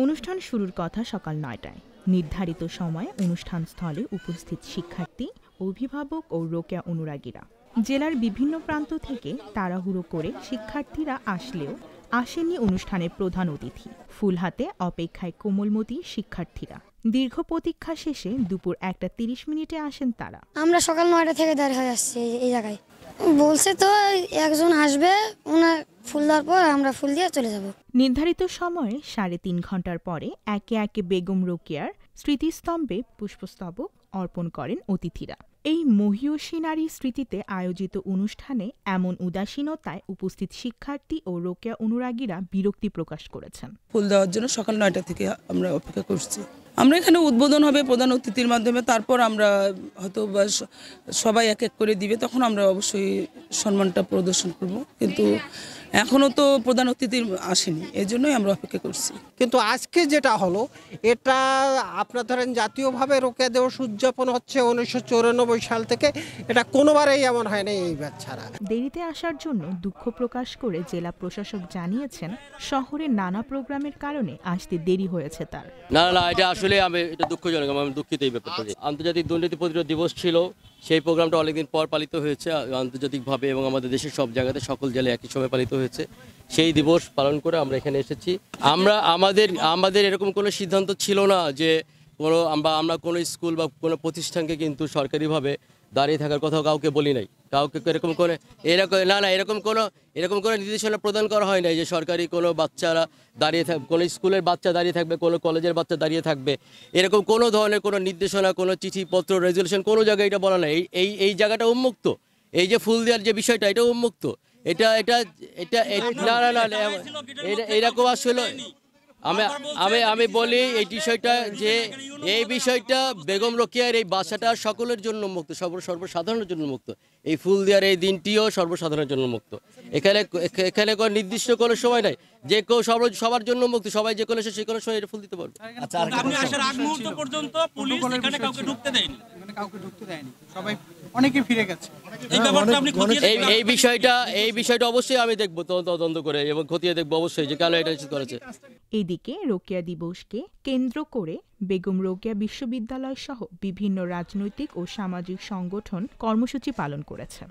অনুষ্ঠান শুরুর কথা সকাল ৯টায়। নির্ধারিত সময়ে অনুষ্ঠান স্থলে উপস্থিত শিক্ষার্থী, অভিভাবক ও রোকেয়া অনুরাগীরা। জেলার বিভিন্ন প্রান্ত থেকে তাড়াহুড়ো করে শিক্ষার্থীরা আসলেও আসেননি অনুষ্ঠানের প্রধান অতিথি। ফুল হাতে অপেক্ষায় কোমলমতি শিক্ষার্থীরা। দীর্ঘ প্রতীক্ষা শেষে দুপুর 1:30 আসেন তারা। আমরা সকাল 9টা থেকে দাঁড়িয়ে হয়ে আসছি এই জায়গায়। বলছে তো একজন আসবে, ওনার ফুল দেওয়ার পর আমরা ফুল দিয়ে চলে যাব। নির্ধারিত সময়ে 3.5 ঘন্টার পরে একে একে বেগম রোকেয়ার স্মৃতিস্তম্ভে পুষ্পস্তবক অর্পণ করেন অতিথিরা। এই মহীয়সী নারীর স্মৃতিতে আয়োজিত অনুষ্ঠানে এমন উদাসীনতায় উপস্থিত শিক্ষার্থী ও রোকেয়া অনুরাগীরা বিরক্তি প্রকাশ করেছেন। ফুল দেওয়ার জন্য সকাল 9টা থেকে আমরা অপেক্ষা করছি। আমরা এখানে উদ্বোধন হবে প্রধান অতিথির মাধ্যমে, তারপর আমরা হয়তো সবাই এক এক করে দিবে, তখন আমরা অবশ্যই সম্মানটা প্রদর্শন করব। কিন্তু এখনো তো প্রধান অতিথি আসেনি, এই জন্যই আমরা অপেক্ষা করছি। কিন্তু আজকে যেটা হলো, এটা আপনার ধরেন জাতীয়ভাবে রোকেয়া দিবস উদযাপন হচ্ছে 1994 সাল থেকে। এটা কোনোবারেই এমন হয় না এইবার ছাড়া। দেরিতে আসার জন্য দুঃখ প্রকাশ করে জেলা প্রশাসক জানিয়েছেন, শহরের নানা প্রোগ্রামের কারণে আসতে দেরি হয়েছে তার। না, এটা আসলে এটা দুঃখজনক। আমি দুঃখিত এই ব্যাপারটা। আন্তর্জাতিক দুর্নীতি প্রতিরোধ দিবস ছিল, সেই প্রোগ্রামটা অনেকদিন পর পালিত হয়েছে আন্তর্জাতিকভাবে এবং আমাদের দেশের সব জায়গাতে সকল জেলায় একই সময় পালিত হয়েছে। সেই দিবস পালন করে আমরা এখানে এসেছি। আমাদের এরকম কোনো সিদ্ধান্ত ছিল না যে আমরা কোনো স্কুল বা কোনো প্রতিষ্ঠানকে কিন্তু সরকারিভাবে দাঁড়িয়ে থাকার কথা কাউকে বলি নাই। কাউকে এরকম কোনো নির্দেশনা প্রদান করা হয় নাই যে সরকারি কোনো বাচ্চারা দাঁড়িয়ে থাকবে, কোনো স্কুলের বাচ্চা দাঁড়িয়ে থাকবে, কোনো কলেজের বাচ্চা দাঁড়িয়ে থাকবে, এরকম কোনো ধরনের কোনো নির্দেশনা, কোনো চিঠিপত্র, রেজুলেশন কোনো জায়গায় এটা বলা নাই। এই জায়গাটা উন্মুক্ত। এই যে ফুল দেওয়ার যে বিষয়টা, এটা উন্মুক্ত। এটা এরকম আসলে আমি বলি এই বিষয়টা, যে এই বিষয়টা বেগম রোকেয়ার এই বাসাটা সকলের জন্য মুক্ত, সর্বসাধারণের জন্য মুক্ত। এই ফুল দেওয়ার এই দিনটিও সর্বসাধারণের জন্য মুক্ত। এখানে কোনো নির্দিষ্ট কোনো সময় নাই, যে কেউ সবার জন্য মুক্ত। সবাই যে কোনো যে কোনো সময় এটা ফুল দিতে পারবে। অনেকে ফিরে গেছে। এই বিষয়টা অবশ্যই আমি দেখবো, তদন্ত করে এবং খতিয়ে দেখবো অবশ্যই যে কেন এটা করেছে। এদিকে রোকেয়া দিবসকে কেন্দ্র করে বেগম রোকেয়া বিশ্ববিদ্যালয় সহ বিভিন্ন রাজনৈতিক ও সামাজিক সংগঠন কর্মসূচি পালন করেছে।